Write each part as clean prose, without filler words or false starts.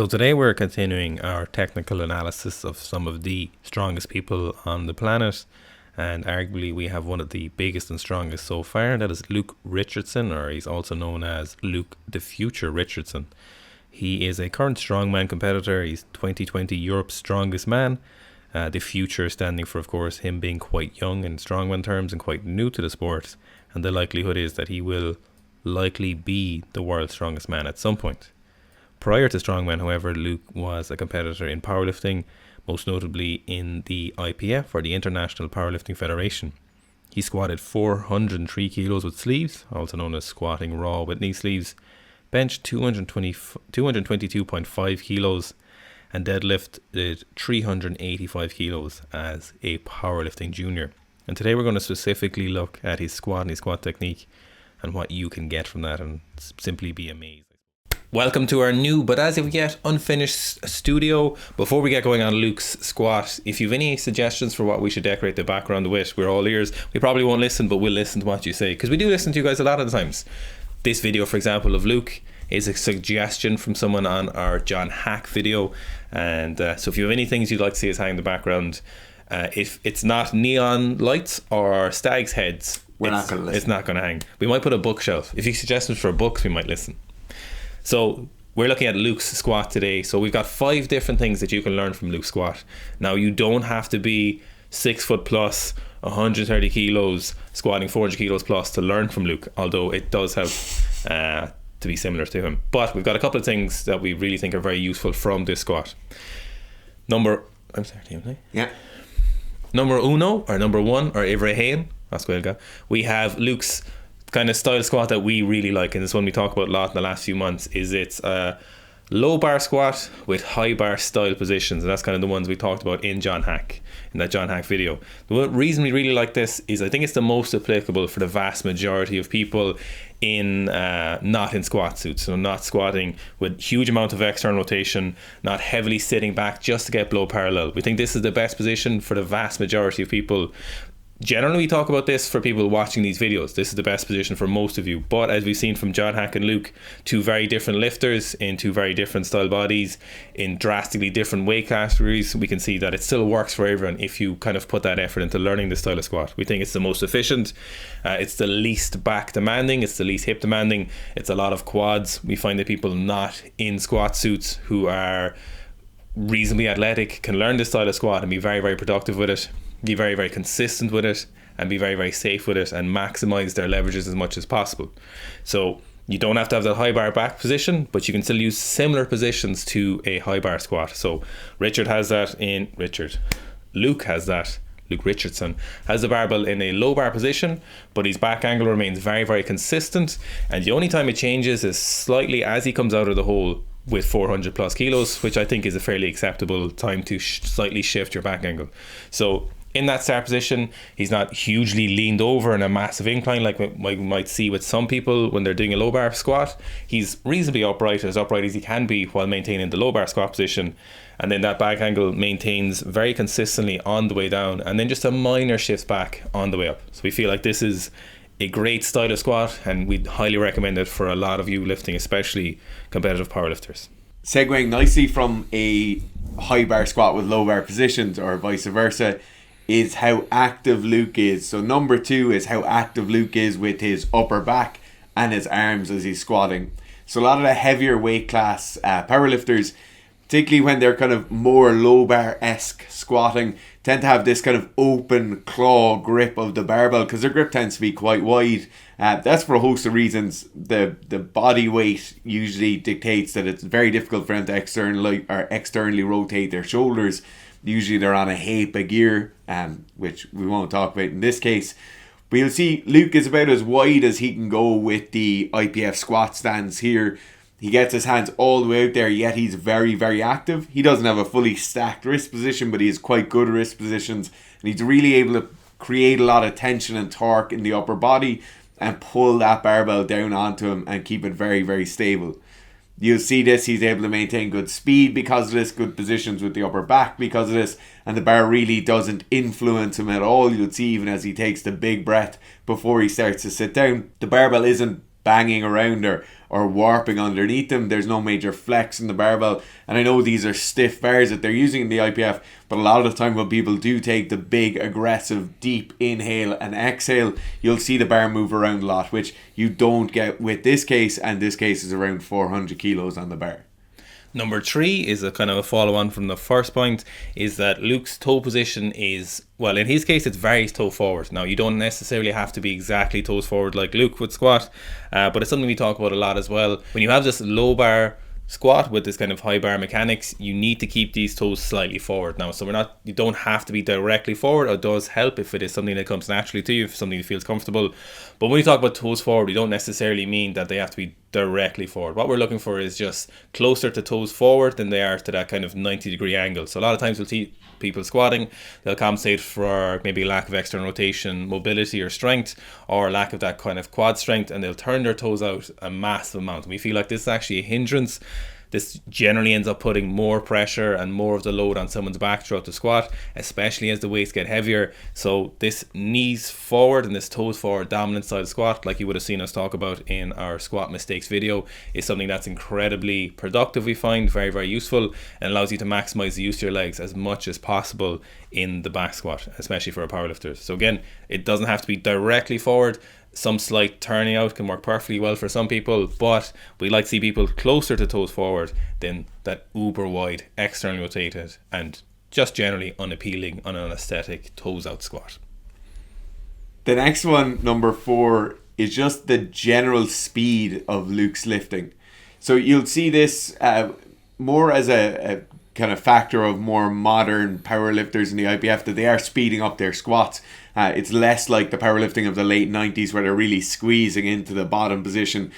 So today we're continuing our technical analysis of some of the strongest people on the planet, and arguably we have one of the biggest and strongest so far. That is Luke Richardson, or he's also known as Luke the Future Richardson. He is a current strongman competitor. He's 2020 Europe's strongest man. The future standing for, of course, him being quite young in strongman terms and quite new to the sport, and the likelihood is that he will likely be the world's strongest man at some point. Prior to strongman, however, Luke was a competitor in powerlifting, most notably in the IPF, or the International Powerlifting Federation. He squatted 403 kilos with sleeves, also known as squatting raw with knee sleeves, benched 222.5 kilos, and deadlifted 385 kilos as a powerlifting junior. And today we're going to specifically look at his squat and his squat technique and what you can get from that and simply be amazed. Welcome to our new but as of yet unfinished studio. Before we get going on Luke's squat, if you have any suggestions for what we should decorate the background with, we're all ears. We probably won't listen, but we'll listen to what you say, because we do listen to you guys a lot of the times. This video, for example, of Luke is a suggestion from someone on our John Hack video, and so if you have any things you'd like to see us hang in the background, if it's not neon lights or stags heads, it's not going to hang. We might put a bookshelf. If you have suggestions for books, we might listen. So we're looking at Luke's squat today. So we've got 5 different things that you can learn from Luke's squat. Now, you don't have to be 6 foot plus, 130 kilos, squatting 400 kilos plus to learn from Luke, although it does help to be similar to him. But we've got a couple of things that we really think are very useful from this squat. Number uno, or number one, or Ivrahain, that's Gaelga. We have Luke's kind of style squat that we really like, and this one we talk about a lot in the last few months. It's a low bar squat with high bar style positions, and that's kind of the ones we talked about in that John Hack video. The reason we really like this is I think it's the most applicable for the vast majority of people in not in squat suits, so not squatting with huge amount of external rotation, not heavily sitting back just to get below parallel. We think this is the best position for the vast majority of people. Generally, we talk about this for people watching these videos. This is the best position for most of you. But as we've seen from John Hack and Luke, 2 very different lifters in 2 very different style bodies in drastically different weight categories, we can see that it still works for everyone if you kind of put that effort into learning the style of squat. We think it's the most efficient. It's the least back demanding. It's the least hip demanding. It's a lot of quads. We find that people not in squat suits who are reasonably athletic can learn this style of squat and be very, very productive with it, be very, very consistent with it, and be very, very safe with it, and maximize their leverages as much as possible. So you don't have to have that high bar back position, but you can still use similar positions to a high bar squat. So Luke Richardson has the barbell in a low bar position, but his back angle remains very, very consistent, and the only time it changes is slightly as he comes out of the hole with 400 plus kilos, which I think is a fairly acceptable time to slightly shift your back angle. So in that start position, he's not hugely leaned over in a massive incline like we might see with some people when they're doing a low bar squat. He's reasonably upright as he can be while maintaining the low bar squat position, and then that back angle maintains very consistently on the way down, and then just a minor shift back on the way up. So we feel like this is a great style of squat, and we'd highly recommend it for a lot of you lifting, especially competitive powerlifters. Segueing nicely from a high bar squat with low bar positions, or vice versa, is how active Luke is. So number 2 is how active Luke is with his upper back and his arms as he's squatting. So a lot of the heavier weight class powerlifters, particularly when they're kind of more low bar-esque squatting, tend to have this kind of open claw grip of the barbell because their grip tends to be quite wide. That's for a host of reasons. The body weight usually dictates that it's very difficult for them to externally rotate their shoulders. Usually they're on a height by gear, which we won't talk about in this case. But you'll see Luke is about as wide as he can go with the IPF squat stance here. He gets his hands all the way out there, yet he's very, very active. He doesn't have a fully stacked wrist position, but he has quite good wrist positions. And he's really able to create a lot of tension and torque in the upper body and pull that barbell down onto him and keep it very, very stable. You'll see this, he's able to maintain good speed because of this, good positions with the upper back because of this, and the bar really doesn't influence him at all. You'll see even as he takes the big breath before he starts to sit down, the barbell isn't banging around or or warping underneath them. There's no major flex in the barbell. And I know these are stiff bars that they're using in the IPF, but a lot of the time when people do take the big, aggressive, deep inhale and exhale, you'll see the bar move around a lot, which you don't get with this case, and this case is around 400 kilos on the bar. Number 3 is a kind of a follow on from the first point, is that Luke's toe position is, well, in his case, it's very toe forward. Now, you don't necessarily have to be exactly toes forward like Luke would squat, but it's something we talk about a lot as well. When you have this low bar squat with this kind of high bar mechanics, you need to keep these toes slightly forward. Now, so you don't have to be directly forward. It does help if it is something that comes naturally to you, if something that feels comfortable. But when we talk about toes forward, we don't necessarily mean that they have to be directly forward. What we're looking for is just closer to toes forward than they are to that kind of 90-degree angle. So a lot of times we'll see people squatting, they'll compensate for maybe lack of external rotation, mobility or strength, or lack of that kind of quad strength, and they'll turn their toes out a massive amount. And we feel like this is actually a hindrance. This generally ends up putting more pressure and more of the load on someone's back throughout the squat, especially as the weights get heavier. So this knees forward and this toes forward dominant side squat, like you would have seen us talk about in our squat mistakes video, is something that's incredibly productive, we find, very, very useful, and allows you to maximize the use of your legs as much as possible in the back squat, especially for a powerlifter. So again, it doesn't have to be directly forward. Some slight turning out can work perfectly well for some people, but we like to see people closer to toes forward than that uber wide, externally rotated, and just generally unappealing, unaesthetic toes out squat. The next one, number 4, is just the general speed of Luke's lifting. So you'll see this more as a kind of factor of more modern powerlifters in the IPF, that they are speeding up their squats. It's less like the powerlifting of the late 90s where they're really squeezing into the bottom position.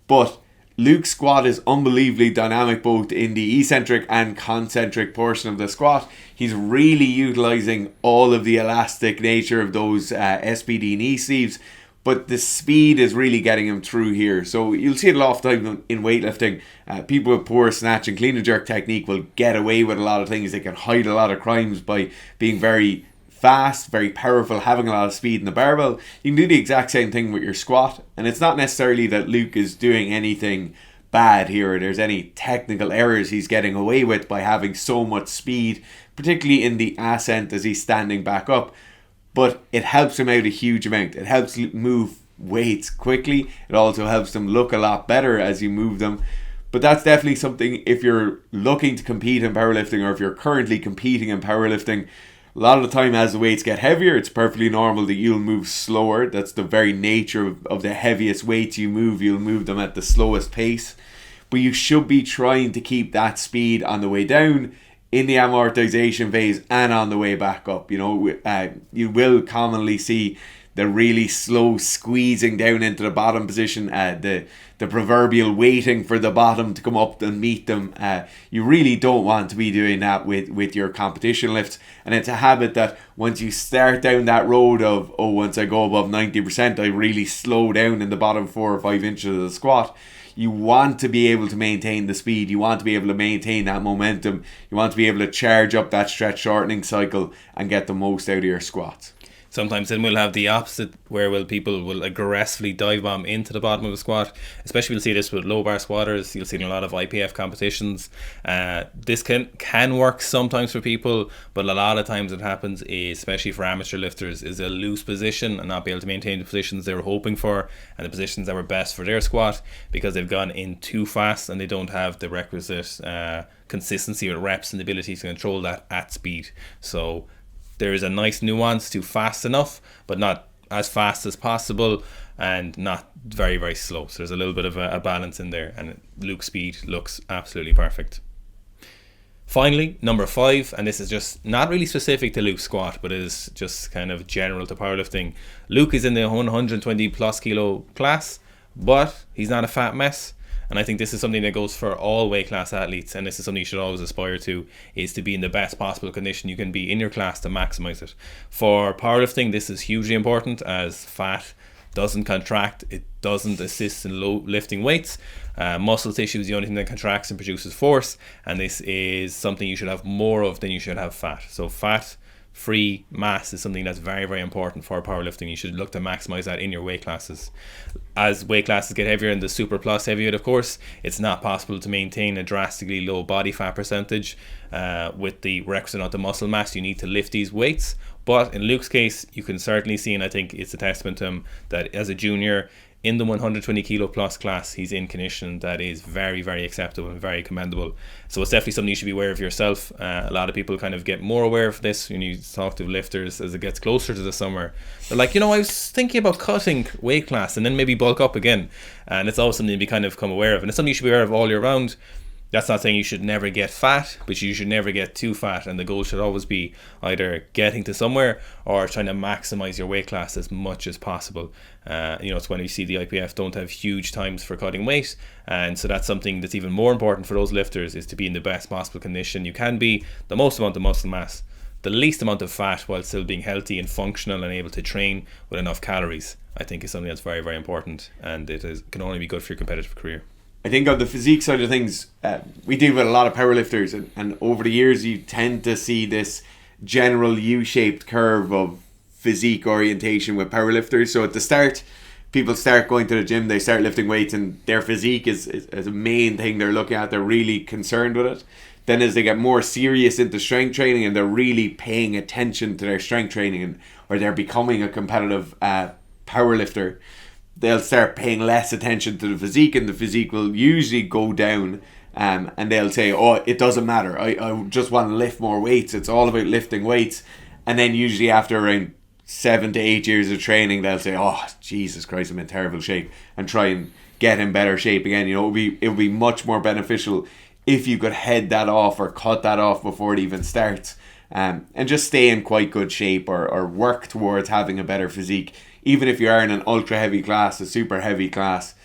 But Luke's squat is unbelievably dynamic both in the eccentric and concentric portion of the squat. He's really utilizing all of the elastic nature of those SPD knee sleeves, but the speed is really getting him through here. So you'll see it a lot of time in weightlifting. People with poor snatch and clean and jerk technique will get away with a lot of things. They can hide a lot of crimes by being very fast, very powerful, having a lot of speed in the barbell. You can do the exact same thing with your squat, and it's not necessarily that Luke is doing anything bad here, or there's any technical errors he's getting away with by having so much speed, particularly in the ascent as he's standing back up. But it helps him out a huge amount. It helps move weights quickly. It also helps them look a lot better as you move them. But that's definitely something, if you're looking to compete in powerlifting, or if you're currently competing in powerlifting, a lot of the time as the weights get heavier, it's perfectly normal that you'll move slower. That's the very nature of the heaviest weights you move. You'll move them at the slowest pace. But you should be trying to keep that speed on the way down, in the amortization phase, and on the way back up. You will commonly see the really slow squeezing down into the bottom position, the proverbial waiting for the bottom to come up and meet them. You really don't want to be doing that with your competition lifts, and it's a habit that once you start down that road of, once I go above 90%, I really slow down in the bottom 4 or 5 inches of the squat. You want to be able to maintain the speed. You want to be able to maintain that momentum. You want to be able to charge up that stretch shortening cycle and get the most out of your squats. Sometimes then we'll have the opposite, where people will aggressively dive bomb into the bottom of a squat. Especially we'll see this with low bar squatters. You'll see in a lot of IPF competitions. This can work sometimes for people, but a lot of times what happens is, especially for amateur lifters, is a loose position and not be able to maintain the positions they were hoping for and the positions that were best for their squat, because they've gone in too fast and they don't have the requisite consistency with reps and the ability to control that at speed. So there is a nice nuance to fast enough, but not as fast as possible and not very, very slow. So there's a little bit of a balance in there, and Luke's speed looks absolutely perfect. Finally, number 5, and this is just not really specific to Luke's squat, but is just kind of general to powerlifting. Luke is in the 120 plus kilo class, but he's not a fat mess. And I think this is something that goes for all weight class athletes, and this is something you should always aspire to, is to be in the best possible condition you can be in your class to maximize it. For powerlifting, this is hugely important, as fat doesn't contract, it doesn't assist in low lifting weights. Muscle tissue is the only thing that contracts and produces force, and this is something you should have more of than you should have fat. So fat free mass is something that's very, very important for powerlifting. You should look to maximize that in your weight classes. As weight classes get heavier and the super plus heavyweight, of course, it's not possible to maintain a drastically low body fat percentage with the requisite amount of muscle mass you need to lift these weights. But in Luke's case, you can certainly see, and I think it's a testament to him, that as a junior in the 120 kilo plus class, he's in condition that is very, very acceptable and very commendable. So it's definitely something you should be aware of yourself. A lot of people kind of get more aware of this when you talk to lifters as it gets closer to the summer. They're like, I was thinking about cutting weight class and then maybe bulk up again. And it's always something to be kind of become aware of. And it's something you should be aware of all year round. That's not saying you should never get fat, but you should never get too fat, and the goal should always be either getting to somewhere or trying to maximize your weight class as much as possible. It's when you see the IPF don't have huge times for cutting weight, and so that's something that's even more important for those lifters, is to be in the best possible condition you can be, the most amount of muscle mass, the least amount of fat, while still being healthy and functional and able to train with enough calories. I think is something that's very, very important, and can only be good for your competitive career. I think on the physique side of things, we deal with a lot of powerlifters, and over the years you tend to see this general U-shaped curve of physique orientation with powerlifters. So at the start, people start going to the gym, they start lifting weights, and their physique is a main thing they're looking at. They're really concerned with it. Then as they get more serious into strength training and they're really paying attention to their strength training, or they're becoming a competitive powerlifter, they'll start paying less attention to the physique, and the physique will usually go down, and they'll say, it doesn't matter, I just want to lift more weights, it's all about lifting weights. And then usually after around 7 to 8 years of training, they'll say, Jesus Christ, I'm in terrible shape, and try and get in better shape again. It would be much more beneficial if you could head that off or cut that off before it even starts, and just stay in quite good shape, or work towards having a better physique. Even if you are in an ultra heavy class, a super heavy class,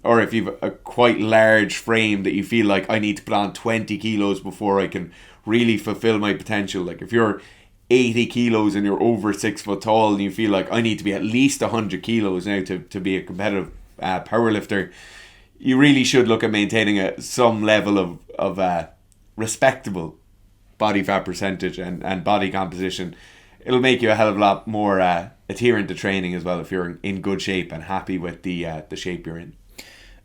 or if you've a quite large frame that you feel like I need to put on 20 kilos before I can really fulfill my potential. Like if you're 80 kilos and you're over 6 foot tall and you feel like I need to be at least 100 kilos now to be a competitive powerlifter, you really should look at maintaining some level of respectable body fat percentage and body composition. It'll make you a hell of a lot more adherent to training as well if you're in good shape and happy with the shape you're in.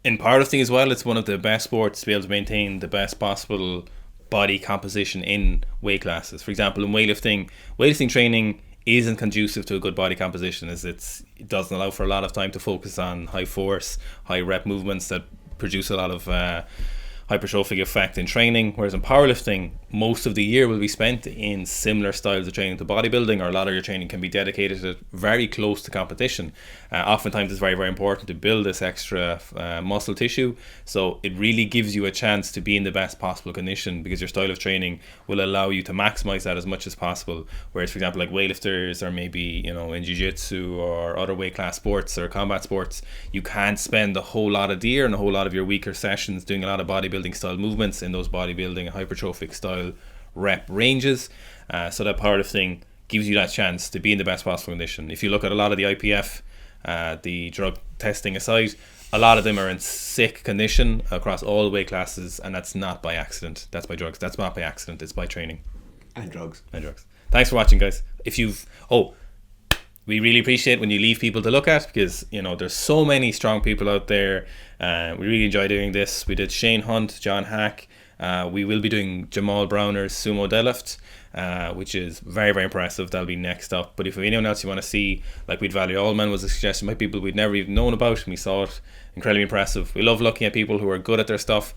In powerlifting as well, it's one of the best sports to be able to maintain the best possible body composition in weight classes. For example, in weightlifting training isn't conducive to a good body composition, as it doesn't allow for a lot of time to focus on high force, high rep movements that produce a lot of hypertrophic effect in training, whereas in powerlifting most of the year will be spent in similar styles of training to bodybuilding, or a lot of your training can be dedicated to very close to competition. Oftentimes it's very, very important to build this extra muscle tissue, so it really gives you a chance to be in the best possible condition, because your style of training will allow you to maximize that as much as possible. Whereas for example, like weightlifters, or maybe in jiu-jitsu or other weight class sports or combat sports, you can't spend a whole lot of the year and a whole lot of your weaker sessions doing a lot of bodybuilding style movements in those bodybuilding hypertrophic style rep ranges, so that powerlifting gives you that chance to be in the best possible condition. If you look at a lot of the IPF, the drug testing aside, a lot of them are in sick condition across all weight classes, and that's not by accident. That's by drugs. That's not by accident. It's by training and drugs. Thanks for watching, guys. We really appreciate when you leave people to look at, because there's so many strong people out there. We really enjoy doing this. We did Shane Hunt, John Hack. We will be doing Jamal Browner's sumo deadlift, which is very, very impressive. That'll be next up. But if anyone else you want to see, like We'd Value Allman was a suggestion by people we'd never even known about, and we saw it incredibly impressive. We love looking at people who are good at their stuff.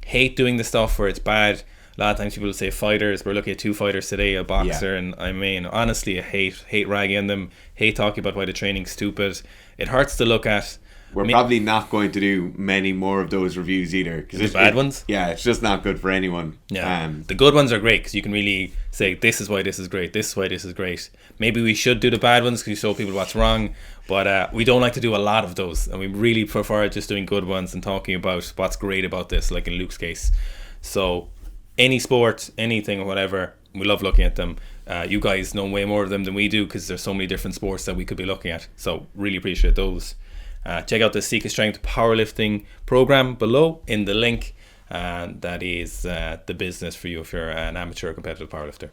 Hate doing the stuff where it's bad. A lot of times people will say fighters. We're looking at 2 fighters today, a boxer, and I mean, honestly, I hate ragging on them. Hate talking about why the training's stupid. It hurts to look at. We're probably not going to do many more of those reviews either. The bad ones? Yeah, it's just not good for anyone. Yeah. The good ones are great, because you can really say, this is why this is great, this is why this is great. Maybe we should do the bad ones because you show people what's wrong, but we don't like to do a lot of those, and we really prefer just doing good ones and talking about what's great about this, like in Luke's case. So any sport, anything or whatever, we love looking at them. You guys know way more of them than we do, because there's so many different sports that we could be looking at, so really appreciate those. Check out the Seek a Strength powerlifting program below in the link, and that is the business for you if you're an amateur or competitive powerlifter.